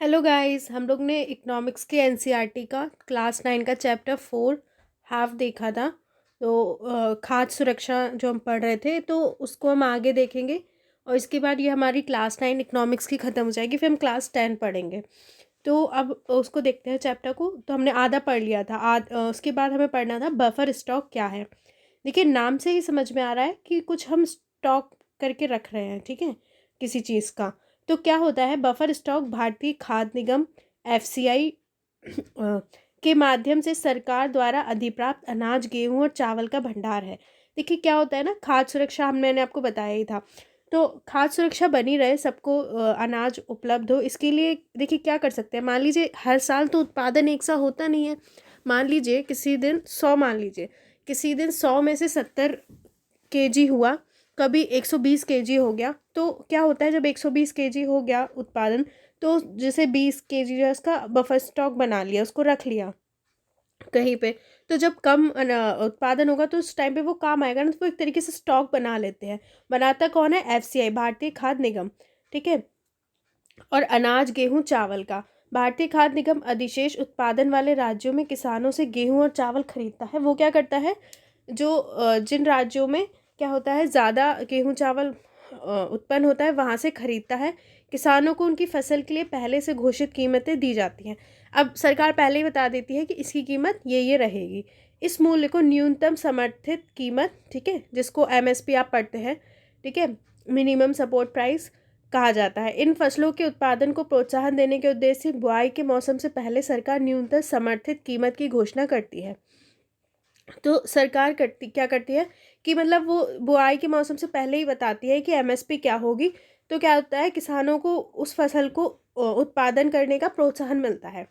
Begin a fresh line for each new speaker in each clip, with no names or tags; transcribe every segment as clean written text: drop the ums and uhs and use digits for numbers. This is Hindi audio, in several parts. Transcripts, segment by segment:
हेलो गाइस, हम लोग ने इकोनॉमिक्स के एनसीईआरटी का क्लास 9 का चैप्टर 4 हाफ देखा था। तो खाद्य सुरक्षा जो हम पढ़ रहे थे, तो उसको हम आगे देखेंगे। और इसके बाद ये हमारी क्लास 9 इकोनॉमिक्स की ख़त्म हो जाएगी, फिर हम क्लास 10 पढ़ेंगे। तो अब उसको देखते हैं चैप्टर को। तो हमने आधा पढ़ लिया था। उसके बाद हमें पढ़ना था बफर स्टॉक क्या है। देखिए, नाम से ही समझ में आ रहा है कि कुछ हम स्टॉक करके रख रहे हैं, ठीक है, किसी चीज़ का। तो क्या होता है बफर स्टॉक? भारतीय खाद्य निगम एफसीआई के माध्यम से सरकार द्वारा अधिप्राप्त अनाज, गेहूं और चावल का भंडार है। देखिए क्या होता है ना, खाद्य सुरक्षा मैंने आपको बताया ही था। तो खाद्य सुरक्षा बनी रहे, सबको अनाज उपलब्ध हो, इसके लिए देखिए क्या कर सकते हैं। मान लीजिए हर साल तो उत्पादन एक सा होता नहीं है। मान लीजिए किसी दिन 100, मान लीजिए किसी दिन 100 में से 70 केजी हुआ, कभी 120 केजी हो गया। तो क्या होता है, जब 120 केजी हो गया उत्पादन, तो जैसे 20 केजी जो है उसका बफर स्टॉक बना लिया, उसको रख लिया कहीं पे। तो जब कम उत्पादन होगा तो उस टाइम पे वो काम आएगा ना, तो वो एक तरीके से स्टॉक बना लेते हैं। बनाता कौन है? एफसीआई, भारतीय खाद्य निगम, ठीक है। और अनाज, गेहूं, चावल का भारतीय खाद्य निगम अधिशेष उत्पादन वाले राज्यों में किसानों से गेहूं और चावल खरीदता है। वो क्या करता है, जो जिन राज्यों में क्या होता है ज़्यादा गेहूं चावल उत्पन्न होता है, वहाँ से खरीदता है। किसानों को उनकी फसल के लिए पहले से घोषित कीमतें दी जाती हैं। अब सरकार पहले ही बता देती है कि इसकी कीमत ये रहेगी। इस मूल्य को न्यूनतम समर्थित कीमत, ठीक है, जिसको एमएसपी आप पढ़ते हैं, ठीक है, मिनिमम सपोर्ट प्राइस कहा जाता है। इन फसलों के उत्पादन को प्रोत्साहन देने के उद्देश्य से बुआई के मौसम से पहले सरकार न्यूनतम समर्थित कीमत की घोषणा करती है। तो सरकार क्या करती है कि मतलब वो बुआई के मौसम से पहले ही बताती है कि एमएसपी क्या होगी। तो क्या होता है, किसानों को उस फसल को उत्पादन करने का प्रोत्साहन मिलता है।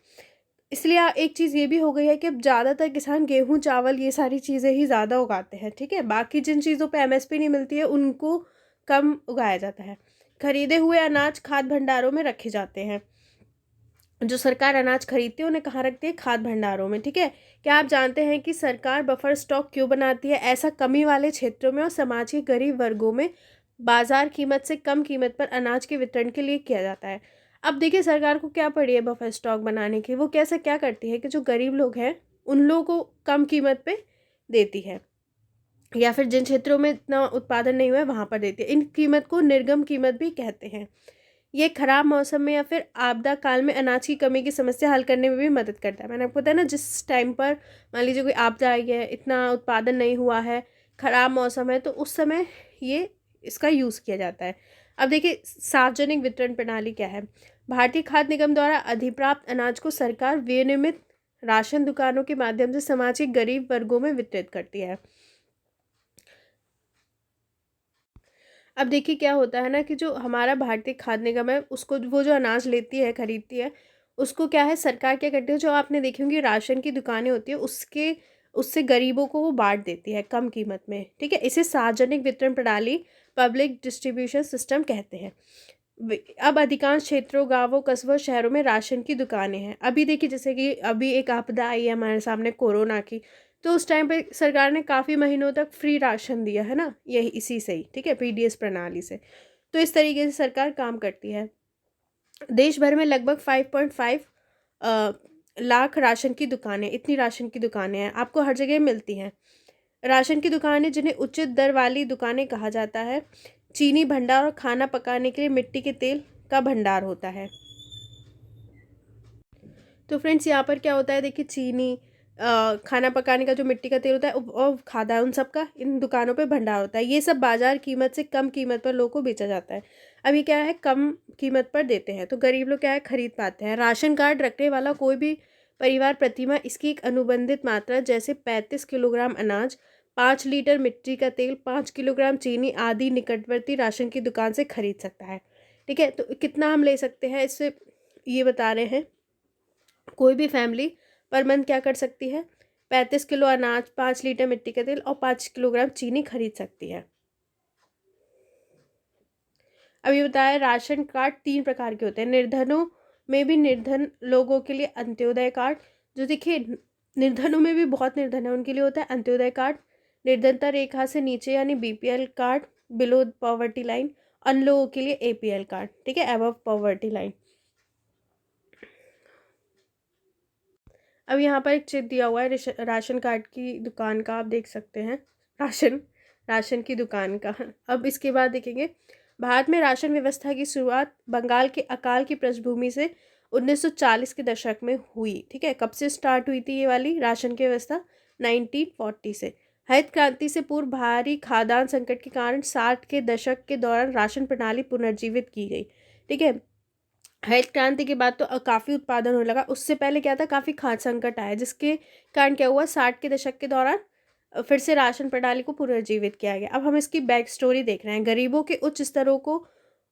इसलिए एक चीज़ ये भी हो गई है कि अब ज़्यादातर किसान गेहूं, चावल, ये सारी चीज़ें ही ज़्यादा उगाते हैं, ठीक है। बाकी जिन चीज़ों पे एमएसपी नहीं मिलती है उनको कम उगाया जाता है। खरीदे हुए अनाज खाद्य भंडारों में रखे जाते हैं। जो सरकार अनाज खरीदती है उन्हें कहाँ रखती है? खाद्य भंडारों में, ठीक है। क्या आप जानते हैं कि सरकार बफर स्टॉक क्यों बनाती है? ऐसा कमी वाले क्षेत्रों में और समाज के गरीब वर्गों में बाजार कीमत से कम कीमत पर अनाज के वितरण के लिए किया जाता है। अब देखिए सरकार को क्या पड़ी है बफर स्टॉक बनाने की। वो कैसे क्या करती है कि जो गरीब लोग हैं उन लोगों को कम कीमत पे देती है, या फिर जिन क्षेत्रों में इतना उत्पादन नहीं हुआ है वहाँ पर देती है। इन कीमत को निर्गम कीमत भी कहते हैं। ये खराब मौसम में या फिर आपदा काल में अनाज की कमी की समस्या हल करने में भी मदद करता है। मैंने आपको बताया ना, जिस टाइम पर मान लीजिए कोई आपदा आई है, इतना उत्पादन नहीं हुआ है, खराब मौसम है, तो उस समय ये इसका यूज़ किया जाता है। अब देखिए सार्वजनिक वितरण प्रणाली क्या है। भारतीय खाद्य निगम द्वारा अधिप्राप्त अनाज को सरकार विनियमित राशन दुकानों के माध्यम से समाज के गरीब वर्गों में वितरित करती है। अब देखिए क्या होता है ना कि जो हमारा भारतीय खाद्य निगम है, उसको वो जो अनाज लेती है, खरीदती है, उसको क्या है सरकार क्या करती है, जो आपने देखी होंगी राशन की दुकानें होती है, उसके उससे गरीबों को वो बांट देती है कम कीमत में, ठीक है। इसे सार्वजनिक वितरण प्रणाली, पब्लिक डिस्ट्रीब्यूशन सिस्टम कहते हैं। अब अधिकांश क्षेत्रों, गांवों, कस्बों, शहरों में राशन की दुकानें हैं। अभी देखिए जैसे कि अभी एक आपदा आई है हमारे सामने, कोरोना की। तो उस टाइम पे सरकार ने काफ़ी महीनों तक फ्री राशन दिया है ना, यही इसी से ही, ठीक है, पीडीएस प्रणाली से। तो इस तरीके से सरकार काम करती है। देश भर में लगभग 5.5 लाख राशन की दुकानें, इतनी राशन की दुकानें हैं, आपको हर जगह मिलती हैं। राशन की दुकानें, जिन्हें उचित दर वाली दुकानें कहा जाता है। चीनी भंडार और खाना पकाने के लिए मिट्टी के तेल का भंडार होता है। तो फ्रेंड्स यहाँ पर क्या होता है, देखिए चीनी, खाना पकाने का जो मिट्टी का तेल होता है और खादा, उन सब का इन दुकानों पे भंडार होता है। ये सब बाजार कीमत से कम कीमत पर लोगों को बेचा जाता है। अभी क्या है, कम कीमत पर देते हैं, तो गरीब लोग क्या है खरीद पाते हैं। राशन कार्ड रखने वाला कोई भी परिवार प्रतिमाह इसकी एक अनुबंधित मात्रा, जैसे 35 किलोग्राम अनाज, 5 लीटर मिट्टी का तेल, 5 किलोग्राम चीनी आदि निकटवर्ती राशन की दुकान से खरीद सकता है, ठीक है। तो कितना हम ले सकते हैं इससे ये बता रहे हैं। कोई भी फैमिली पर मंथ क्या कर सकती है, 35 किलो अनाज, 5 लीटर मिट्टी का तेल और 5 किलोग्राम चीनी खरीद सकती है। अभी बताया राशन कार्ड 3 प्रकार के होते हैं। निर्धनों में भी, निर्धन लोगों के लिए अंत्योदय कार्ड, जो देखिए निर्धनों में भी बहुत निर्धन है उनके लिए होता है अंत्योदय कार्ड। निर्धनता रेखा से नीचे यानी BPL card, below poverty line. अन्य लोगों के लिए एपीएल कार्ड, ठीक है, अबव पॉवर्टी लाइन। अब यहाँ पर एक चित्र दिया हुआ है राशन कार्ड की दुकान का, आप देख सकते हैं, राशन राशन की दुकान का। अब इसके बाद देखेंगे, भारत में राशन व्यवस्था की शुरुआत बंगाल के अकाल की पृष्ठभूमि से 1940 के दशक में हुई। ठीक है, कब से स्टार्ट हुई थी ये वाली राशन की व्यवस्था? 1940 से। हरित क्रांति से पूर्व भारी खाद्यान्न संकट के कारण 60 के दशक के दौरान राशन प्रणाली पुनर्जीवित की गई। ठीक है, हरित क्रांति के बाद तो काफ़ी उत्पादन होने लगा। उससे पहले क्या था, काफ़ी खाद्य संकट आया, जिसके कारण क्या हुआ, 60 के दशक के दौरान फिर से राशन प्रणाली को पुनर्जीवित किया गया। अब हम इसकी बैक स्टोरी देख रहे हैं। गरीबों के उच्च स्तरों को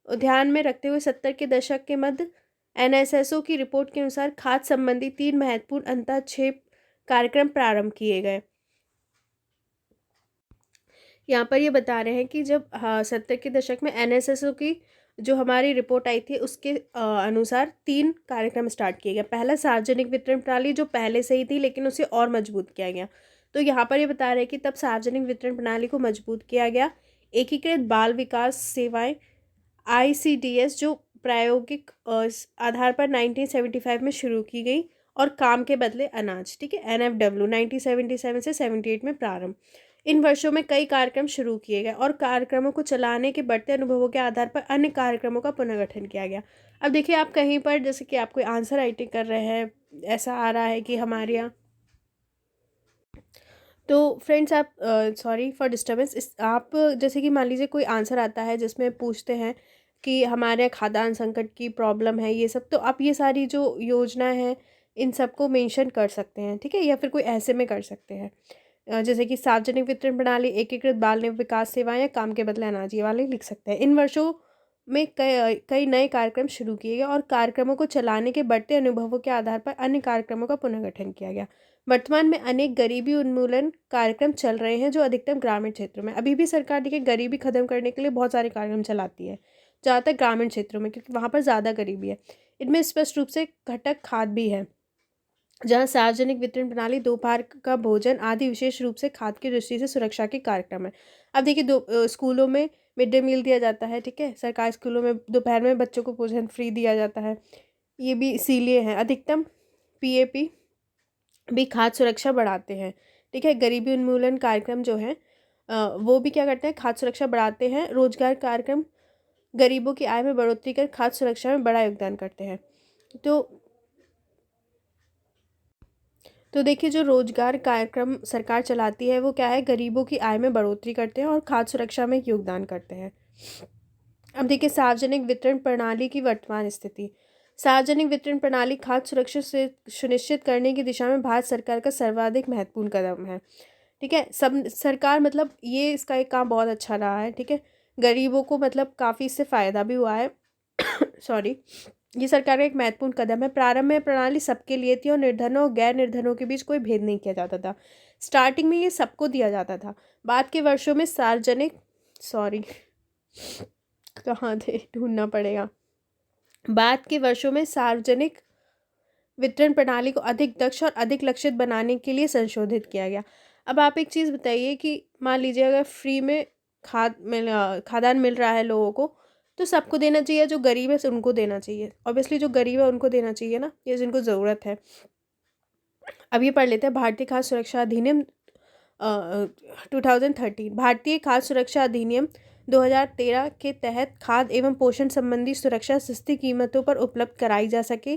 ध्यान में रखते हुए 70 के दशक के मध्य एनएसएसओ की रिपोर्ट के अनुसार खाद्य संबंधी 3 महत्वपूर्ण अंतःक्षेप कार्यक्रम प्रारंभ किए गए। यहाँ पर ये बता रहे हैं कि जब 70 के दशक में एनएसएसओ की जो हमारी रिपोर्ट आई थी उसके अनुसार 3 कार्यक्रम स्टार्ट किए गए। पहला सार्वजनिक वितरण प्रणाली, जो पहले से ही थी लेकिन उसे और मजबूत किया गया। तो यहाँ पर ये बता रहे हैं कि तब सार्वजनिक वितरण प्रणाली को मजबूत किया गया। एकीकृत बाल विकास सेवाएं ICDS जो प्रायोगिक आधार पर 1975 में शुरू की गई, और काम के बदले अनाज, ठीक है, NFW 1977 से 78 में प्रारंभ। इन वर्षों में कई कार्यक्रम शुरू किए गए और कार्यक्रमों को चलाने के बढ़ते अनुभवों के आधार पर अन्य कार्यक्रमों का पुनर्गठन किया गया। अब देखिए, आप कहीं पर जैसे कि आप कोई आंसर राइटिंग कर रहे हैं, ऐसा आ रहा है कि हमारे यहाँ, तो फ्रेंड्स आप सॉरी फॉर डिस्टर्बेंस, इस आप जैसे कि मान लीजिए कोई आंसर आता है जिसमें पूछते हैं कि हमारे यहाँ खाद्यान्न संकट की प्रॉब्लम है, ये सब, तो आप ये सारी जो योजना है इन सबको मेंशन कर सकते हैं। ठीक है, या फिर कोई ऐसे में कर सकते हैं जैसे कि सार्वजनिक वितरण प्रणाली, एकीकृत बाल विकास सेवाएं या काम के बदले अनाज, ये वाले लिख सकते हैं। इन वर्षों में कई कई नए कार्यक्रम शुरू किए गए और कार्यक्रमों को चलाने के बढ़ते अनुभवों के आधार पर अन्य कार्यक्रमों का पुनर्गठन किया गया। वर्तमान में अनेक गरीबी उन्मूलन कार्यक्रम चल रहे हैं जो अधिकतम ग्रामीण क्षेत्रों में। अभी भी सरकार देखिए गरीबी खत्म करने के लिए बहुत सारे कार्यक्रम चलाती है, ज़्यादातर ग्रामीण क्षेत्रों में, क्योंकि वहाँ पर ज़्यादा गरीबी है। इनमें स्पष्ट रूप से घटक खाद भी है, जहाँ सार्वजनिक वितरण प्रणाली, दोपहर का भोजन आदि विशेष रूप से खाद्य की दृष्टि से सुरक्षा के कार्यक्रम है। अब देखिए, स्कूलों में मिड डे मील दिया जाता है। ठीक है, सरकारी स्कूलों में दोपहर में बच्चों को भोजन फ्री दिया जाता है, ये भी इसीलिए है। अधिकतम PAP भी खाद्य सुरक्षा बढ़ाते हैं। ठीक है, गरीबी उन्मूलन कार्यक्रम जो है वो भी क्या करते हैं, खाद्य सुरक्षा बढ़ाते हैं। रोजगार कार्यक्रम गरीबों की आय में बढ़ोतरी कर खाद्य सुरक्षा में बड़ा योगदान करते हैं। तो देखिए, जो रोजगार कार्यक्रम सरकार चलाती है वो क्या है, गरीबों की आय में बढ़ोतरी करते हैं और खाद्य सुरक्षा में योगदान करते हैं। अब देखिए, सार्वजनिक वितरण प्रणाली की वर्तमान स्थिति। सार्वजनिक वितरण प्रणाली खाद्य सुरक्षा से सुनिश्चित करने की दिशा में भारत सरकार का सर्वाधिक महत्वपूर्ण कदम है। ठीक है, सब सरकार मतलब ये इसका एक काम बहुत अच्छा रहा है। ठीक है, गरीबों को मतलब काफ़ी इससे फ़ायदा भी हुआ है। सॉरी, ये सरकार का एक महत्वपूर्ण कदम है। प्रारंभ में प्रणाली सबके लिए थी और निर्धनों और गैर निर्धनों के बीच कोई भेद नहीं किया जाता था। स्टार्टिंग में ये सबको दिया जाता था। बाद के वर्षों में सार्वजनिक, सॉरी कहाँ थे, ढूंढना पड़ेगा। बाद के वर्षों में सार्वजनिक वितरण प्रणाली को अधिक दक्ष और अधिक लक्षित बनाने के लिए संशोधित किया गया। अब आप एक चीज़ बताइए कि मान लीजिए अगर फ्री में खाद्यान्न मिल रहा है लोगों को, तो सबको देना चाहिए, जो गरीब है उनको देना चाहिए। ऑब्वियसली जो गरीब है उनको देना चाहिए ना, ये जिनको ज़रूरत है। अब ये पढ़ लेते हैं, भारतीय खाद्य सुरक्षा अधिनियम 2013। भारतीय खाद्य सुरक्षा अधिनियम 2013 के तहत खाद्य एवं पोषण संबंधी सुरक्षा सस्ती कीमतों पर उपलब्ध कराई जा सके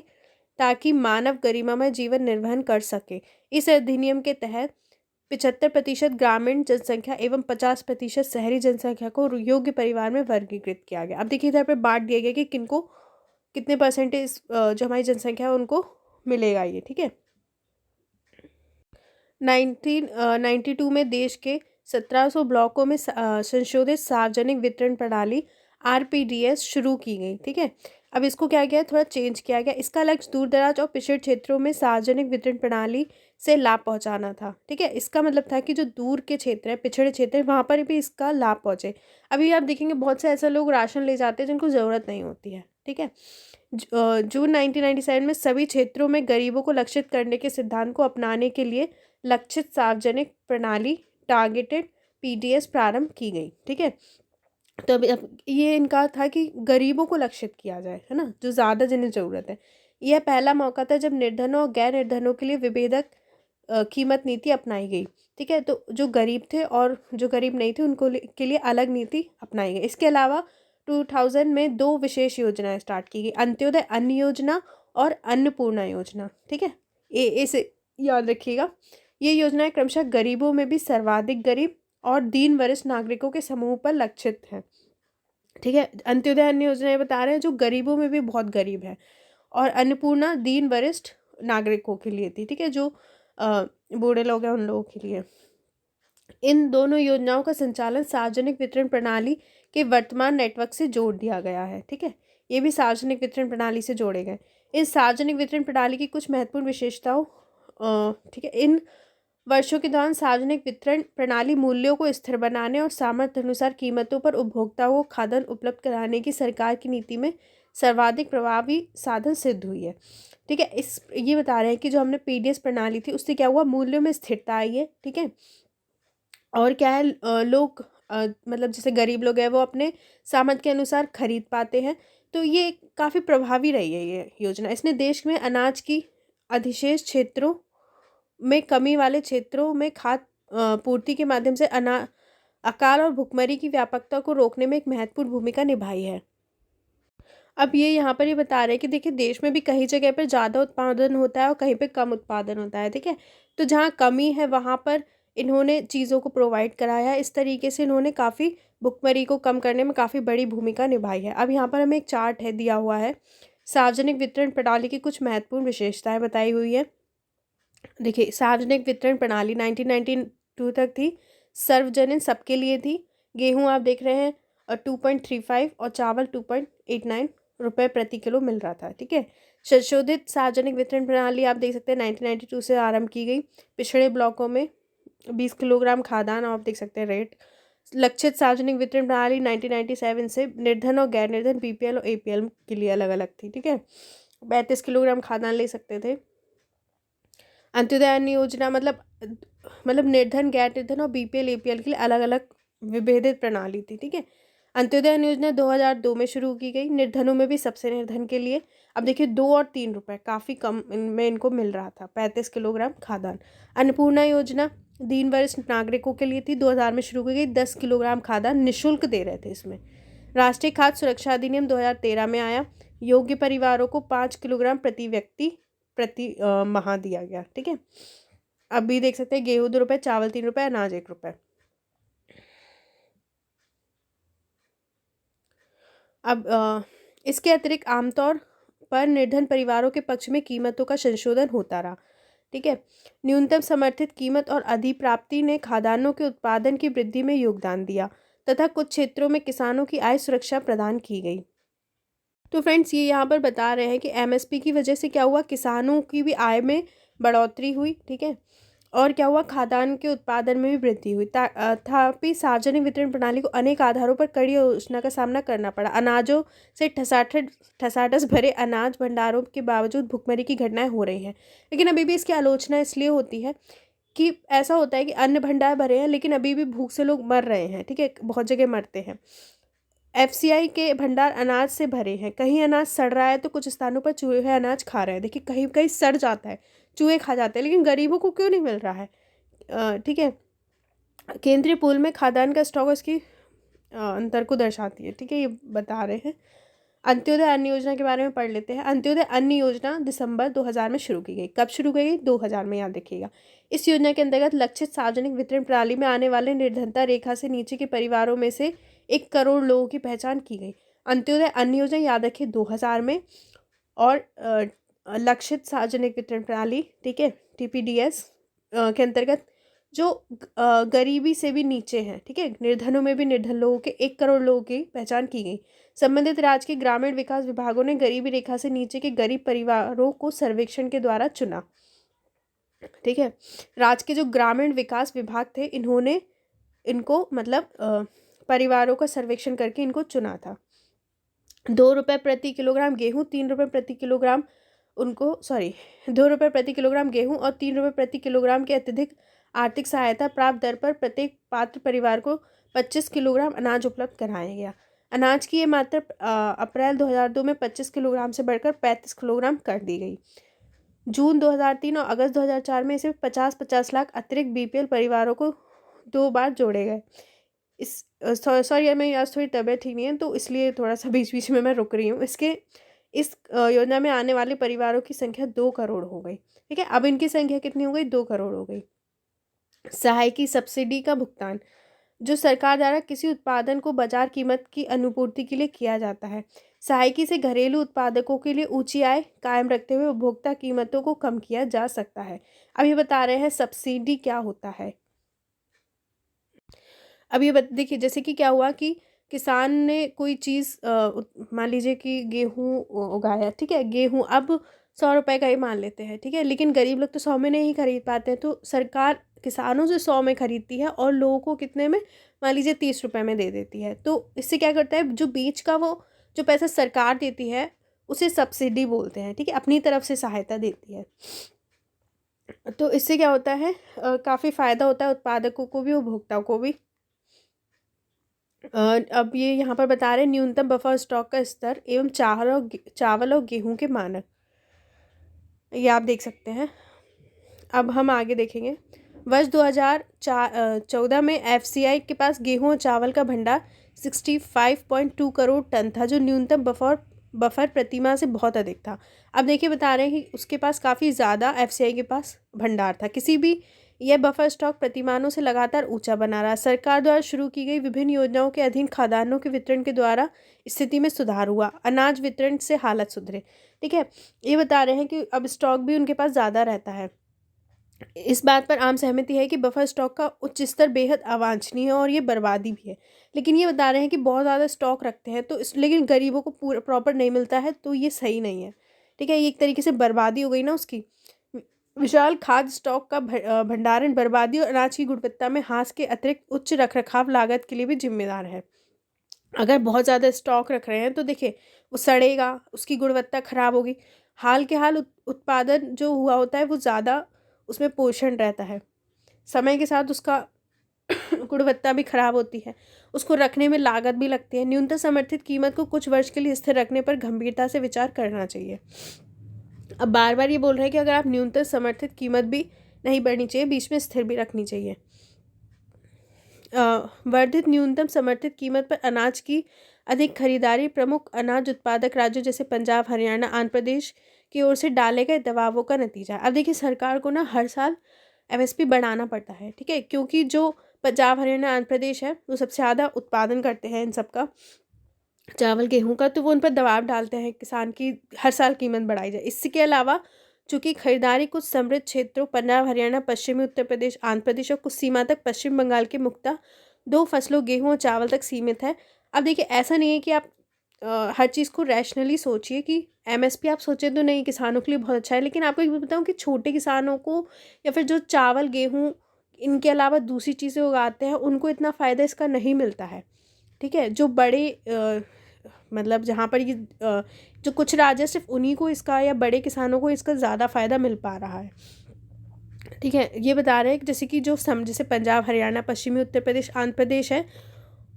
ताकि मानव गरिमामय जीवन निर्वहन कर सके। इस अधिनियम के तहत 75% ग्रामीण जनसंख्या एवं 50% शहरी जनसंख्या को योग्य परिवार में वर्गीकृत किया गया। अब देखिए, इधर पे बांट दिया गया कि किनको कितने परसेंटेज जो हमारी जनसंख्या है उनको मिलेगा ये। ठीक है, 1992 में देश के 1700 ब्लॉकों में संशोधित सार्वजनिक वितरण प्रणाली RPDS शुरू की गई। ठीक है, अब इसको क्या गया, थोड़ा चेंज किया गया। इसका लक्ष्य दूर दराज और पिछड़े क्षेत्रों में सार्वजनिक वितरण प्रणाली से लाभ पहुंचाना था। ठीक है, इसका मतलब था कि जो दूर के क्षेत्र है, पिछड़े क्षेत्र है, वहाँ पर भी इसका लाभ पहुँचे। अभी आप देखेंगे बहुत से ऐसे लोग राशन ले जाते हैं जिनको ज़रूरत नहीं होती है। ठीक है, जून 1997 में सभी क्षेत्रों में गरीबों को लक्षित करने के सिद्धांत को अपनाने के लिए लक्षित सार्वजनिक प्रणाली टारगेटेड PDS प्रारंभ की गई। ठीक है, तो अब ये इनका था कि गरीबों को लक्षित किया जाए, है ना, जो ज़्यादा जिन्हें ज़रूरत है। यह पहला मौका था जब निर्धनों और गैर निर्धनों के लिए विभेदक कीमत नीति अपनाई गई। ठीक है, तो जो गरीब थे और जो गरीब नहीं थे उनको के लिए अलग नीति अपनाई गई। इसके अलावा 2000 में 2 विशेष योजनाएं स्टार्ट की गई, अंत्योदय अन्न योजना और अन्नपूर्णा योजना। ठीक है, ये इसे याद रखिएगा। ये योजनाएं क्रमशः गरीबों में भी सर्वाधिक गरीब और दीन वरिष्ठ नागरिकों के समूह पर लक्षित हैं। ठीक है, अंत्योदय अन्न योजना ये बता रहे हैं जो गरीबों में भी बहुत गरीब है, और अन्नपूर्णा दीन वरिष्ठ नागरिकों के लिए थी। ठीक है, जो बूढ़े लोग हैं उन लोगों के लिए। इन दोनों योजनाओं का संचालन सार्वजनिक वितरण प्रणाली के वर्तमान नेटवर्क से जोड़ दिया गया है। ठीक है, ये भी सार्वजनिक वितरण प्रणाली से जोड़े गए। इस सार्वजनिक वितरण प्रणाली की कुछ महत्वपूर्ण विशेषताओं, ठीक है, इन वर्षों के दौरान सार्वजनिक वितरण प्रणाली मूल्यों को स्थिर बनाने और सामर्थ्य अनुसार कीमतों पर उपभोक्ताओं को खाद्यान्न उपलब्ध कराने की सरकार की नीति में सर्वाधिक प्रभावी साधन सिद्ध हुई है। ठीक है, ये बता रहे हैं कि जो हमने पीडीएस प्रणाली थी उससे क्या हुआ, मूल्यों में स्थिरता आई है। ठीक है, और क्या है, लोग मतलब जैसे गरीब लोग हैं वो अपने सामर्थ्य के अनुसार खरीद पाते हैं। तो ये काफ़ी प्रभावी रही है ये योजना। इसने देश में अनाज की अधिशेष क्षेत्रों में कमी वाले क्षेत्रों में खाद्य पूर्ति के माध्यम से अकाल और भुखमरी की व्यापकता को रोकने में एक महत्वपूर्ण भूमिका निभाई है। अब ये यहाँ पर ये बता रहे हैं कि देखिए देश में भी कई जगह पर ज़्यादा उत्पादन होता है और कहीं पे कम उत्पादन होता है। ठीक है, तो जहाँ कमी है वहाँ पर इन्होंने चीज़ों को प्रोवाइड कराया है। इस तरीके से इन्होंने काफ़ी भुखमरी को कम करने में काफ़ी बड़ी भूमिका निभाई है। अब यहाँ पर हमें एक चार्ट है दिया हुआ है, सार्वजनिक वितरण प्रणाली की कुछ महत्वपूर्ण विशेषताएं बताई हुई है। देखिए, सार्वजनिक वितरण प्रणाली 1992 तक थी, सर्वजनीन सबके लिए थी। गेहूं आप देख रहे हैं 2.35 और चावल 2.89 रुपये प्रति किलो मिल रहा था। ठीक है, संशोधित सार्वजनिक वितरण प्रणाली आप देख सकते हैं 1992 से आरंभ की गई। पिछड़े ब्लॉकों में 20 किलोग्राम खाद्यान्न आप देख सकते हैं रेट। लक्षित सार्वजनिक वितरण प्रणाली 1997 से निर्धन और गैर निर्धन बीपीएल और एपीएल के लिए अलग अलग थी। ठीक है, 35 किलोग्राम खाद्यान्न ले सकते थे। अंत्योदय अन्न योजना मतलब निर्धन गैर निर्धन और बीपीएल एपीएल के लिए अलग अलग विभेदित प्रणाली थी। ठीक है, अंत्योदय अन्न योजना 2002 में शुरू की गई, निर्धनों में भी सबसे निर्धन के लिए। अब देखिए 2 और 3 रुपए काफ़ी कम में इनको मिल रहा था, 35 किलोग्राम खाद्यान्न। अन्नपूर्णा योजना दीन वरिष्ठ नागरिकों के लिए थी, 2000 में शुरू की गई, 10 किलोग्राम खाद्यान्न निःशुल्क दे रहे थे इसमें। राष्ट्रीय खाद्य सुरक्षा अधिनियम 2013 में आया, योग्य परिवारों को 5 किलोग्राम प्रति व्यक्ति प्रति माह दिया गया। ठीक है, अभी देख सकते हैं गेहूँ 2 रुपये, चावल 3 रुपये, अनाज 1 रुपये। अब इसके अतिरिक्त आमतौर पर निर्धन परिवारों के पक्ष में कीमतों का संशोधन होता रहा। ठीक है, न्यूनतम समर्थित कीमत और अधिप्राप्ति ने खाद्यान्नों के उत्पादन की वृद्धि में योगदान दिया तथा कुछ क्षेत्रों में किसानों की आय सुरक्षा प्रदान की गई। तो फ्रेंड्स ये यहाँ पर बता रहे हैं कि एमएसपी की वजह से क्या हुआ, किसानों की भी आय में बढ़ोतरी हुई। ठीक है, और क्या हुआ, खाद्यान्न के उत्पादन में भी वृद्धि हुई। तथापि सार्वजनिक वितरण प्रणाली को अनेक आधारों पर कड़ी आलोचना का सामना करना पड़ा। अनाजों से ठसाठस भरे अनाज भंडारों के बावजूद भुखमरी की घटनाएं हो रही हैं। लेकिन अभी भी इसकी आलोचना इसलिए होती है कि ऐसा होता है कि अन्न भंडार भरे हैं लेकिन अभी भी भूख से लोग मर रहे हैं। ठीक है, बहुत जगह मरते हैं। एफसीआई के भंडार अनाज से भरे हैं, कहीं अनाज सड़ रहा है तो कुछ स्थानों पर चूहे अनाज खा रहे हैं। देखिए कहीं कहीं सड़ जाता है, चूहे खा जाते हैं, लेकिन गरीबों को क्यों नहीं मिल रहा है। ठीक है, केंद्रीय पूल में खाद्यान्न का स्टॉक इसकी अंतर को दर्शाती है। ठीक है, ये बता रहे हैं। अंत्योदय अन्न योजना के बारे में पढ़ लेते हैं। अंत्योदय अन्न योजना दिसंबर 2000 में शुरू की गई। कब शुरू की गई, 2000 में, याद रखिएगा। इस योजना के अंतर्गत लक्षित सार्वजनिक वितरण प्रणाली में आने वाले निर्धनता रेखा से नीचे के परिवारों में से 1 करोड़ लोगों की पहचान की गई। अंत्योदय अन्न योजना याद रखिए 2000 में, और लक्षित सार्वजनिक वितरण प्रणाली, ठीक है, टीपीडीएस के अंतर्गत जो गरीबी से भी नीचे हैं, ठीक है, निर्धनों में भी निर्धन लोगों के 1 करोड़ लोगों की पहचान की गई। संबंधित राज्य के ग्रामीण विकास विभागों ने गरीबी रेखा से नीचे के गरीब परिवारों को सर्वेक्षण के द्वारा चुना। ठीक है, राज्य के जो ग्रामीण विकास विभाग थे इन्होंने इनको मतलब परिवारों का सर्वेक्षण करके इनको चुना था। 2 रुपये प्रति किलोग्राम गेहूँ, 3 रुपये प्रति किलोग्राम 2 रुपये प्रति किलोग्राम गेहूँ और 3 रुपये प्रति किलोग्राम के अत्यधिक आर्थिक सहायता प्राप्त दर पर प्रत्येक पात्र परिवार को 25 किलोग्राम अनाज उपलब्ध कराया गया। अनाज की ये मात्रा अप्रैल 2002 में 25 किलोग्राम से बढ़कर 35 किलोग्राम कर दी गई। जून 2003 और अगस्त 2004 में इसे 50-50 लाख अतिरिक्त बीपीएल परिवारों को 2 बार जोड़े गए। इस सॉरी मेरी आज थोड़ी तबीयत ठीक नहीं है, तो इसलिए थोड़ा-सा बीच-बीच में मैं रुक रही हूँ। इस योजना में आने वाले परिवारों की संख्या 2 करोड़ हो गई, ठीक है? अब इनकी संख्या कितनी हो गई? 2 करोड़ हो गई। सहायकी सब्सिडी का भुगतान, जो सरकार द्वारा किसी उत्पादन को बाजार कीमत की अनुपूर्ति के लिए किया जाता है। सहायकी से घरेलू उत्पादकों के लिए ऊँची आय कायम रखते हुए उपभोक्ता कीमतों को कम किया जा सकता है। अब ये बता रहे हैं सब्सिडी क्या होता है। अब ये देखिए, जैसे कि क्या हुआ कि किसान ने कोई चीज़ मान लीजिए कि गेहूँ उगाया, ठीक है? गेहूँ अब 100 रुपए का ही मान लेते हैं, ठीक है? लेकिन गरीब लोग तो 100 में नहीं खरीद पाते हैं, तो सरकार किसानों से 100 में खरीदती है और लोगों को कितने में? मान लीजिए 30 रुपए में दे देती है। तो इससे क्या करता है, जो बीच का वो जो पैसा सरकार देती है उसे सब्सिडी बोलते हैं, ठीक है? अपनी तरफ से सहायता देती है। तो इससे क्या होता है, काफ़ी फ़ायदा होता है उत्पादकों को भी, उपभोक्ताओं को भी। अब ये यहाँ पर बता रहे हैं न्यूनतम बफर स्टॉक का स्तर एवं चावल और गेहूं के मानक, ये आप देख सकते हैं। अब हम आगे देखेंगे। वर्ष 2014 में एफसीआई के पास गेहूं और चावल का भंडार 65.2 करोड़ टन था, जो न्यूनतम बफर प्रतिमाह से बहुत अधिक था। अब देखिए, बता रहे हैं कि उसके पास काफ़ी ज़्यादा एफसीआई के पास भंडार था। किसी भी यह बफर स्टॉक प्रतिमानों से लगातार ऊंचा बना रहा। सरकार द्वारा शुरू की गई विभिन्न योजनाओं के अधीन खाद्यान्नों के वितरण के द्वारा स्थिति में सुधार हुआ, अनाज वितरण से हालत सुधरे, ठीक है? ये बता रहे हैं कि अब स्टॉक भी उनके पास ज़्यादा रहता है। इस बात पर आम सहमति है कि बफर स्टॉक का उच्च स्तर बेहद अवांछनीय है और ये बर्बादी भी है। लेकिन ये बता रहे हैं कि बहुत ज़्यादा स्टॉक रखते हैं तो लेकिन गरीबों को पूरा प्रॉपर नहीं मिलता है, तो ये सही नहीं है, ठीक है? ये एक तरीके से बर्बादी हो गई ना उसकी। विशाल खाद्य स्टॉक का भंडारण बर्बादी और अनाज की गुणवत्ता में ह्रास के अतिरिक्त उच्च रखरखाव लागत के लिए भी जिम्मेदार है। अगर बहुत ज़्यादा स्टॉक रख रहे हैं तो देखिए वो सड़ेगा, उसकी गुणवत्ता खराब होगी। हाल के हाल उत्पादन जो हुआ होता है वो ज़्यादा उसमें पोषण रहता है, समय के साथ उसका गुणवत्ता भी खराब होती है, उसको रखने में लागत भी लगती है। न्यूनतम समर्थित कीमत को कुछ वर्ष के लिए स्थिर रखने पर गंभीरता से विचार करना चाहिए। अब बार बार ये बोल रहे हैं कि अगर आप न्यूनतम समर्थित कीमत भी नहीं बढ़नी चाहिए, बीच में स्थिर भी रखनी चाहिए। वर्धित न्यूनतम समर्थित कीमत पर अनाज की अधिक खरीदारी प्रमुख अनाज उत्पादक राज्यों जैसे पंजाब, हरियाणा, आंध्र प्रदेश की ओर से डाले गए दबावों का नतीजा है। अब देखिए, सरकार को ना हर साल एमएसपी बढ़ाना पड़ता है, ठीक है? क्योंकि जो पंजाब, हरियाणा, आंध्र प्रदेश है वो सबसे ज़्यादा उत्पादन करते हैं इन सब का, चावल गेहूं का, तो वो उन पर दबाव डालते हैं किसान की हर साल कीमत बढ़ाई जाए। इसके अलावा चूँकि खरीदारी कुछ समृद्ध क्षेत्रों पंजाब, हरियाणा, पश्चिमी उत्तर प्रदेश, आंध्र प्रदेश और कुछ सीमा तक पश्चिम बंगाल के मुख्यतः 2 फसलों गेहूं और चावल तक सीमित है। अब देखिए, ऐसा नहीं है कि आप हर चीज़ को रैशनली सोचिए कि एमएसपी आप सोचें तो नहीं, किसानों के लिए बहुत अच्छा है, लेकिन आपको एक बात बताऊँ कि छोटे किसानों को या फिर जो चावल गेहूँ इनके अलावा दूसरी चीज़ें उगाते हैं उनको इतना फ़ायदा इसका नहीं मिलता है, ठीक है? जो बड़े मतलब जहाँ पर ये जो कुछ राज्य सिर्फ उन्हीं को इसका या बड़े किसानों को इसका ज़्यादा फ़ायदा मिल पा रहा है, ठीक है? ये बता रहे हैं कि जैसे कि जैसे पंजाब, हरियाणा, पश्चिमी उत्तर प्रदेश, आंध्र प्रदेश है,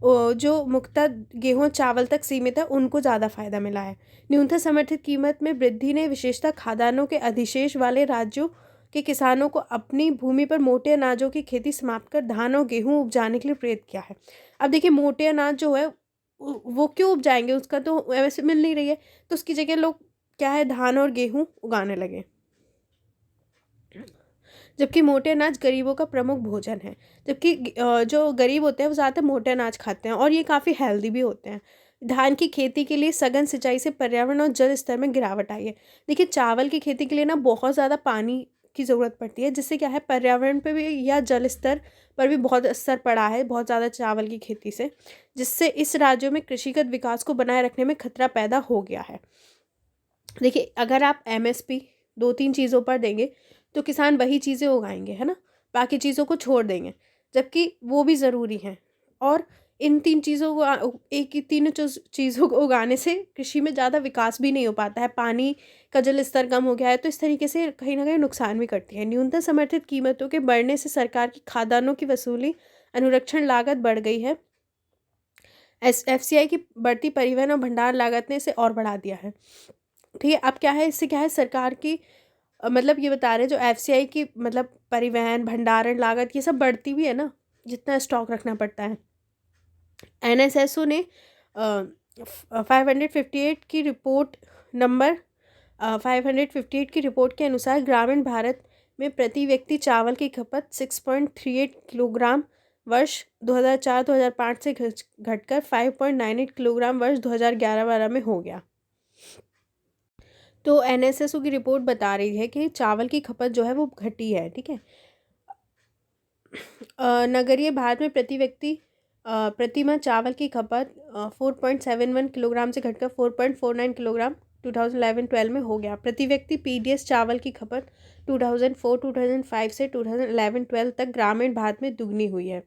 जो मुख्यतः गेहूँ चावल तक सीमित है, उनको ज़्यादा फ़ायदा मिला है। न्यूनतम समर्थित कीमत में वृद्धि ने विशेषतः खाद्यान्नों के अधिशेष वाले राज्यों के किसानों को अपनी भूमि पर मोटे अनाजों की खेती समाप्त कर धान और गेहूँ उपजाने के लिए प्रेरित किया है। अब देखिए, मोटे अनाज जो है वो क्यों उपजाएंगे, उसका तो वैसे मिल नहीं रही है, तो उसकी जगह लोग क्या है, धान और गेहूँ उगाने लगे। जबकि मोटे अनाज गरीबों का प्रमुख भोजन है, जबकि जो गरीब होते हैं वो ज़्यादातर मोटे अनाज खाते हैं और ये काफ़ी हेल्दी भी होते हैं। धान की खेती के लिए सघन सिंचाई से पर्यावरण और जल स्तर में गिरावट आई है। देखिए, चावल की खेती के लिए ना बहुत ज़्यादा पानी की ज़रूरत पड़ती है, जिससे क्या है पर्यावरण पे भी या जल स्तर पर भी बहुत असर पड़ा है बहुत ज़्यादा चावल की खेती से, जिससे इस राज्यों में कृषिगत विकास को बनाए रखने में खतरा पैदा हो गया है। देखिए, अगर आप एमएसपी 2-3 चीज़ों पर देंगे तो किसान वही चीज़ें उगाएंगे, है ना? बाकी चीज़ों को छोड़ देंगे, जबकि वो भी ज़रूरी हैं। और इन 3 चीज़ों को एक ही तीनों चीज़ों को उगाने से कृषि में ज़्यादा विकास भी नहीं हो पाता है, पानी का जल स्तर कम हो गया है, तो इस तरीके से कहीं न कहीं नुकसान भी करती है। न्यूनतम समर्थित कीमतों के बढ़ने से सरकार की खाद्यान्नों की वसूली अनुरक्षण लागत बढ़ गई है। FCI की बढ़ती परिवहन और भंडार लागत ने इसे और बढ़ा दिया है। ठीक है, अब क्या है, इससे क्या है, सरकार की मतलब ये बता रहे हैं जो FCI की मतलब परिवहन भंडारण लागत ये सब बढ़ती भी है ना, जितना स्टॉक रखना पड़ता है। NSSO ने 558 की रिपोर्ट नंबर 558 की रिपोर्ट के अनुसार ग्रामीण भारत में प्रति व्यक्ति चावल की खपत 6.38 किलोग्राम वर्ष 2004-2005 से घटकर 5.98 किलोग्राम वर्ष 2011-12 में हो गया। तो NSSO की रिपोर्ट बता रही है कि चावल की खपत जो है वो घटी है। ठीक है, नगरीय भारत में प्रति व्यक्ति प्रतिमाह चावल की खपत 4.71 किलोग्राम से घटकर 4.49 किलोग्राम 2011-12 में हो गया। प्रति व्यक्ति PDS चावल की खपत 2004-2005 से 2011-12 तक ग्रामीण भारत में दुगनी हुई है।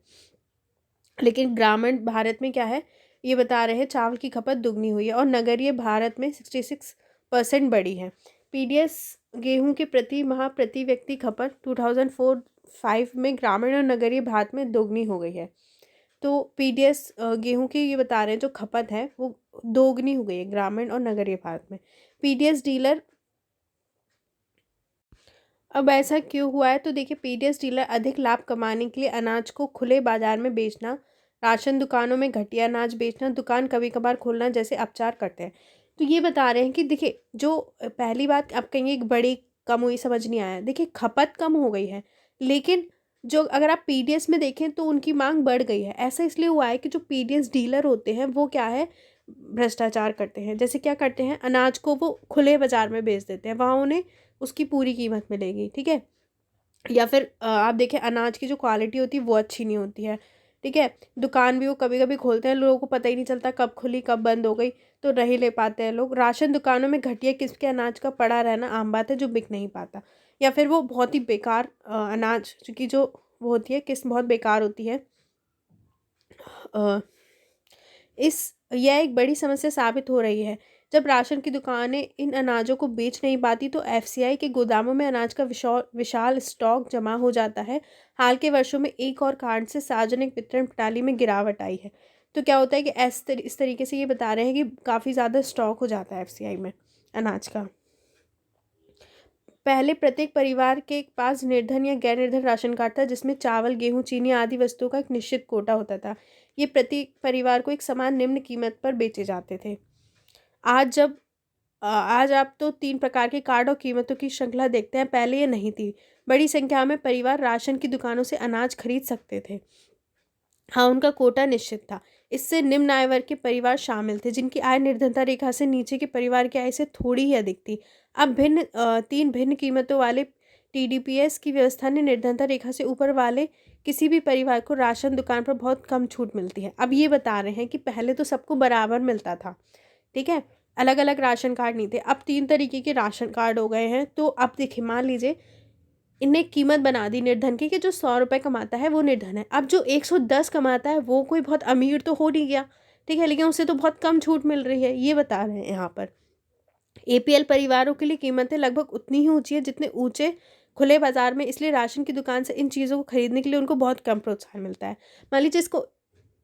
लेकिन ग्रामीण भारत में क्या है, ये बता रहे हैं चावल की खपत दुगनी हुई है और नगरीय भारत में 66% बढ़ी है। PDS गेहूं के प्रति माह प्रति व्यक्ति खपत 2004-05 में ग्रामीण और नगरीय भारत में दोगुनी हो गई है। तो PDS गेहूं की ये बता रहे हैं जो खपत है वो दोगुनी हो गई है ग्रामीण और नगरीय भारत में। PDS डीलर, अब ऐसा क्यों हुआ है, तो देखिए PDS डीलर अधिक लाभ कमाने के लिए अनाज को खुले बाजार में बेचना, राशन दुकानों में घटिया अनाज बेचना, दुकान कभी कभार खोलना जैसे अपचार करते हैं। तो ये बता रहे हैं कि देखिए जो पहली बात आप कहेंगे एक बड़ी कम हुई, समझ नहीं आया। देखिए खपत कम हो गई है, लेकिन जो अगर आप PDS में देखें तो उनकी मांग बढ़ गई है। ऐसा इसलिए हुआ है कि जो PDS डीलर होते हैं वो क्या है, भ्रष्टाचार करते हैं। जैसे क्या करते हैं, अनाज को वो खुले बाजार में बेच देते हैं, वहाँ उन्हें उसकी पूरी कीमत मिलेगी। ठीक है, या फिर आप देखें अनाज की जो क्वालिटी होती है वो अच्छी नहीं होती है। ठीक है, दुकान भी वो कभी कभी खोलते हैं, लोगों को पता ही नहीं चलता कब खुली कब बंद हो गई, तो नहीं ले पाते हैं लोग। राशन दुकानों में घटिया किस्म के अनाज का पड़ा रहना आम बात है जो बिक नहीं पाता, या फिर वो बहुत ही बेकार अनाज की जो वो होती है किस्म बहुत बेकार होती है। अ, इस यह एक बड़ी समस्या साबित हो रही है। जब राशन की दुकानें इन अनाजों को बेच नहीं पाती तो FCI के गोदामों में अनाज का विशाल स्टॉक जमा हो जाता है। हाल के वर्षों में एक और कारण से सार्वजनिक वितरण प्रणाली में गिरावट आई है। तो क्या होता है कि इस तरीके से ये बता रहे हैं कि काफ़ी ज़्यादा स्टॉक हो जाता है FCI में अनाज का। पहले प्रत्येक परिवार के पास निर्धन या गैर निर्धन राशन कार्ड था, जिसमें चावल, गेहूं, चीनी आदि वस्तुओं का एक निश्चित कोटा होता था। ये प्रत्येक परिवार को एक समान निम्न कीमत पर बेचे जाते थे। आज आप तो 3 प्रकार के कार्ड और कीमतों की श्रृंखला देखते हैं, पहले ये नहीं थी। बड़ी संख्या में परिवार राशन की दुकानों से अनाज खरीद सकते थे। हाँ, उनका कोटा निश्चित था। इससे निम्न आय वर्ग के परिवार शामिल थे, जिनकी आय निर्धनता रेखा से नीचे के परिवार की आय से थोड़ी ही अधिक थी। अब 3 भिन्न कीमतों वाले TDPS की व्यवस्था ने निर्धनता रेखा से ऊपर वाले किसी भी परिवार को राशन दुकान पर बहुत कम छूट मिलती है। अब ये बता रहे हैं कि पहले तो सबको बराबर मिलता था। ठीक है, अलग अलग राशन कार्ड नहीं थे। अब 3 तरीके के राशन कार्ड हो गए हैं। तो अब देखिए, मान लीजिए इनने कीमत बना दी निर्धन की कि जो 100 रुपये कमाता है वो निर्धन है। अब जो 110 कमाता है वो कोई बहुत अमीर तो हो नहीं गया। ठीक है, लेकिन उसे तो बहुत कम छूट मिल रही है, ये बता रहे हैं यहाँ पर। APL परिवारों के लिए कीमतें लगभग उतनी ही ऊंची है जितने ऊंचे खुले बाजार में, इसलिए राशन की दुकान से इन चीज़ों को खरीदने के लिए उनको बहुत कम प्रोत्साहन मिलता है। मान लीजिए इसको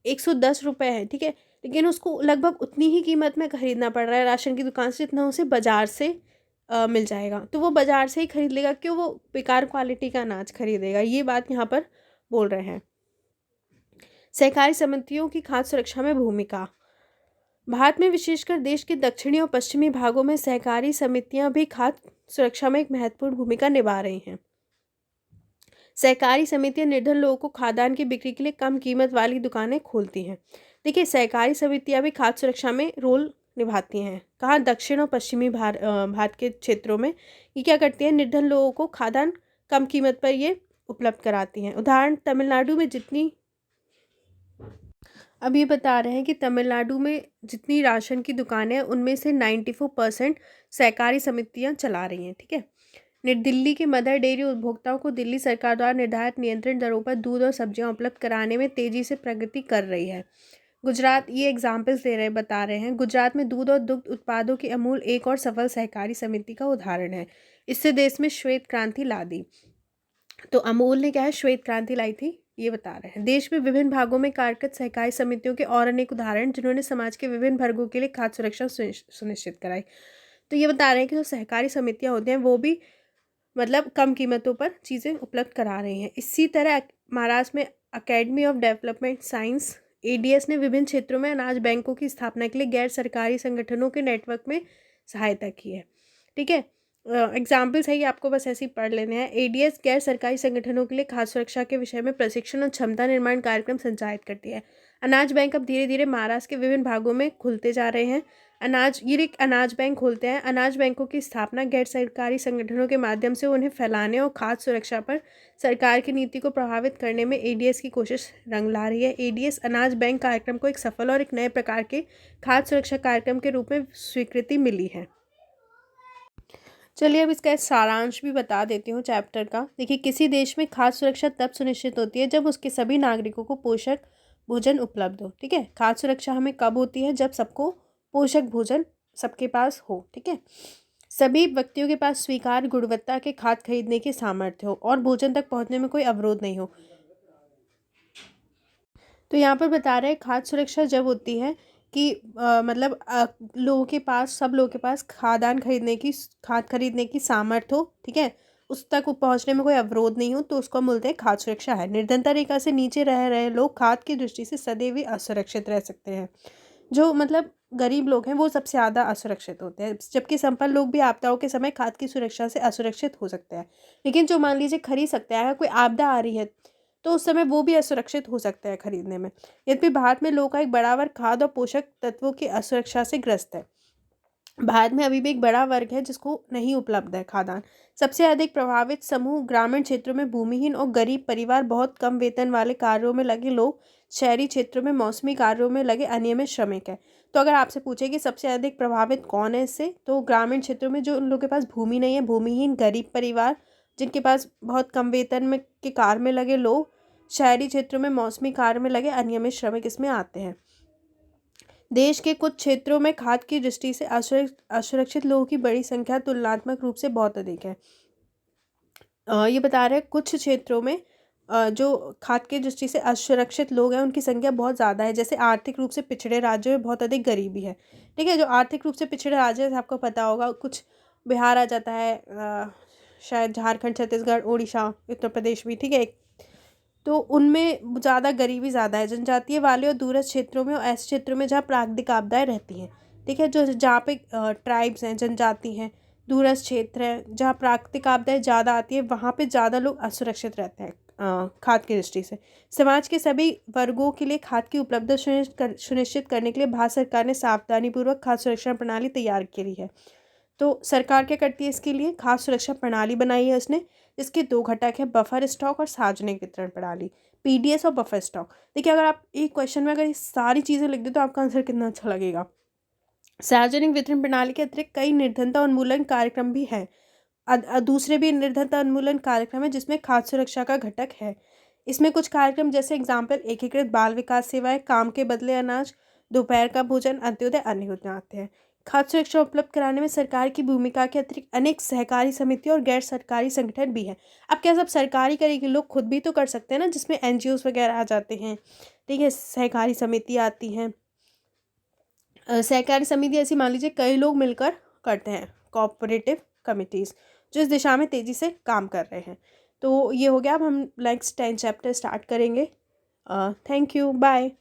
110 रुपये है, ठीक है, लेकिन उसको लगभग उतनी ही कीमत में खरीदना पड़ रहा है राशन की दुकान से जितना उसे बाजार से मिल जाएगा। तो वो बाजार से ही खरीद लेगा, क्यों, वो बेकार क्वालिटी का अनाज खरीदेगा। ये बात यहाँ पर बोल रहे हैं। सहकारी समितियों की खाद्य सुरक्षा में भूमिका। भारत में विशेषकर देश के दक्षिणी और पश्चिमी भागों में सहकारी समितियां भी खाद्य सुरक्षा में एक महत्वपूर्ण भूमिका निभा रही हैं। सहकारी समितियां निर्धन लोगों को खाद्यान्न की बिक्री के लिए कम कीमत वाली दुकानें खोलती हैं। देखिए, सहकारी समितियां भी खाद्य सुरक्षा में रोल निभाती हैं। कहाँ, दक्षिण और पश्चिमी भारत के क्षेत्रों में ये क्या करती हैं, निर्धन लोगों को खाद्यान्न कम कीमत पर ये उपलब्ध कराती हैं। उदाहरण तमिलनाडु में जितनी, अब ये बता रहे हैं कि तमिलनाडु में जितनी राशन की दुकानें हैं उनमें से 94% सहकारी समितियां चला रही हैं। ठीक है, दिल्ली के मदर डेयरी उपभोक्ताओं को दिल्ली सरकार द्वारा निर्धारित नियंत्रण दरों पर दूध और सब्जियां उपलब्ध कराने में तेजी से प्रगति कर रही है। गुजरात, ये एग्जाम्पल्स बता रहे हैं, गुजरात में दूध और दुग्ध उत्पादों की अमूल एक और सफल सहकारी समिति का उदाहरण है। इससे देश में श्वेत क्रांति ला दी। तो अमूल ने क्या है, श्वेत क्रांति लाई थी, ये बता रहे हैं। देश में विभिन्न भागों में कार्यरत सहकारी समितियों के और अनेक उदाहरण जिन्होंने समाज के विभिन्न वर्गों के लिए खाद्य सुरक्षा सुनिश्चित कराई। तो ये बता रहे हैं कि जो सहकारी समितियाँ होती हैं वो भी मतलब कम कीमतों पर चीज़ें उपलब्ध करा रही हैं। इसी तरह महाराष्ट्र में academy of development science ADS ने विभिन्न क्षेत्रों में अनाज बैंकों की स्थापना के लिए गैर सरकारी संगठनों के नेटवर्क में सहायता की है। ठीक है, एग्जाम्पल्स है ये, आपको बस ऐसे ही पढ़ लेने हैं। एडीएस गैर सरकारी संगठनों के लिए खाद्य सुरक्षा के विषय में प्रशिक्षण और क्षमता निर्माण कार्यक्रम संचालित करती है। अनाज बैंक अब धीरे धीरे महाराष्ट्र के विभिन्न भागों में खुलते जा रहे हैं। एक अनाज बैंक खोलते हैं। अनाज बैंकों की स्थापना गैर सरकारी संगठनों के माध्यम से उन्हें फैलाने और खाद्य सुरक्षा पर सरकार की नीति को प्रभावित करने में एडीएस की कोशिश रंग ला रही है। एडीएस अनाज बैंक कार्यक्रम को एक सफल और एक नए प्रकार के खाद्य सुरक्षा कार्यक्रम के रूप में स्वीकृति मिली है। चलिए अब इसका सारांश भी बता देती हूँ चैप्टर का। देखिए, किसी देश में खाद्य सुरक्षा तब सुनिश्चित होती है जब उसके सभी नागरिकों को पोषक भोजन उपलब्ध हो। ठीक है, खाद्य सुरक्षा हमें कब होती है? जब सबको पोषक भोजन सबके पास हो। ठीक है, सभी व्यक्तियों के पास स्वीकार्य गुणवत्ता के खाद्य खरीदने की सामर्थ्य हो और भोजन तक पहुंचने में कोई अवरोध नहीं हो। तो यहाँ पर बता रहे हैं खाद्य सुरक्षा जब होती है कि मतलब लोगों के पास, सब लोगों के पास खाद खरीदने की सामर्थ्य हो। ठीक है, उस तक पहुँचने में कोई अवरोध नहीं हो, तो उसको हम बोलते हैं खाद्य सुरक्षा है। निर्धनता रेखा से नीचे रह रहे लोग खाद्य की दृष्टि से सदैव ही असुरक्षित रह सकते हैं। जो मतलब गरीब लोग हैं वो सबसे ज़्यादा असुरक्षित होते हैं, जबकि संपन्न लोग भी आपदाओं के समय खाद्य की सुरक्षा से असुरक्षित हो सकते हैं। लेकिन जो मान लीजिए खरीद सकते हैं, अगर कोई आपदा आ रही है तो उस समय वो भी असुरक्षित हो सकते हैं खरीदने में। यद्यपि भारत में लोगों का एक बड़ा वर्ग खाद्य और पोषक तत्वों की असुरक्षा से ग्रस्त है। भारत में अभी भी एक बड़ा वर्ग है जिसको नहीं उपलब्ध है खाद्यान्न। सबसे अधिक प्रभावित समूह ग्रामीण क्षेत्रों में भूमिहीन और गरीब परिवार, बहुत कम वेतन वाले कार्यों में लगे लोग, शहरी क्षेत्रों में मौसमी कार्यों में लगे अनियमित श्रमिक है। तो अगर आपसे पूछे कि सबसे अधिक प्रभावित कौन है इससे, तो ग्रामीण क्षेत्रों में जो उन लोगों के पास भूमि नहीं है, भूमिहीन, गरीब परिवार जिनके पास बहुत कम वेतन में के कार्य में लगे लोग, शहरी क्षेत्रों में मौसमी कार्य में लगे अनियमित श्रमिक इसमें आते हैं। देश के कुछ क्षेत्रों में खाद्य की दृष्टि से असुरक्षित लोगों की बड़ी संख्या तुलनात्मक रूप से बहुत अधिक है। ये बता रहे हैं कुछ क्षेत्रों में जो खाद्य की दृष्टि से असुरक्षित लोग हैं उनकी संख्या बहुत ज़्यादा है। जैसे आर्थिक रूप से पिछड़े राज्यों में बहुत अधिक गरीबी है। ठीक है, जो आर्थिक रूप से पिछड़े राज्य हैं, आपको पता होगा, कुछ बिहार आ जाता है, शायद झारखंड, छत्तीसगढ़, उड़ीसा, उत्तर प्रदेश भी। ठीक है, तो उनमें ज़्यादा गरीबी ज़्यादा है। जनजातीय वाले और दूरस्थ क्षेत्रों में और ऐसे क्षेत्रों में जहाँ प्राकृतिक आपदाएं रहती हैं। ठीक है, जो जहाँ पे ट्राइब्स हैं, जनजाति हैं, दूरस्थ क्षेत्र हैं जहाँ प्राकृतिक आपदाएं ज़्यादा आती है, वहाँ पे ज़्यादा लोग असुरक्षित रहते हैं खाद्य की दृष्टि से। समाज के सभी वर्गों के लिए खाद्य की उपलब्धता सुनिश्चित करने के लिए भारत सरकार ने सावधानीपूर्वक खाद्य सुरक्षा प्रणाली तैयार करी है। तो सरकार क्या करती है इसके लिए? खाद्य सुरक्षा प्रणाली बनाई है उसने, इसके दो घटक है, बफर स्टॉक और सार्वजनिक वितरण प्रणाली, पीडीएस और बफर स्टॉक। देखिए, अगर आप एक क्वेश्चन में अगर ये सारी चीज़ें लिख दे तो आपका आंसर कितना अच्छा लगेगा। सार्वजनिक वितरण प्रणाली के अतिरिक्त कई निर्धनता उन्मूलन कार्यक्रम भी हैं। दूसरे भी निर्धनता उन्मूलन कार्यक्रम है जिसमें खाद्य सुरक्षा का घटक है। इसमें कुछ कार्यक्रम जैसे एग्जाम्पल एकीकृत बाल विकास सेवाएं, काम के बदले अनाज, दोपहर का भोजन, अंत्योदय, अन्य योजना आते हैं। खाद्य सुरक्षा उपलब्ध कराने में सरकार की भूमिका के अतिरिक्त अनेक सहकारी समिति और गैर सरकारी संगठन भी हैं। अब क्या सब सरकारी करेगी? लोग खुद भी तो कर सकते हैं ना, जिसमें एनजीओस वगैरह आ जाते हैं। ठीक है, सहकारी समिति आती हैं। सहकारी समिति ऐसी मान लीजिए कई लोग मिलकर करते हैं, कोऑपरेटिव कमिटीज़, जो इस दिशा में तेज़ी से काम कर रहे हैं। तो ये हो गया। अब हम नेक्स्ट 10 चैप्टर स्टार्ट करेंगे। Thank you, bye.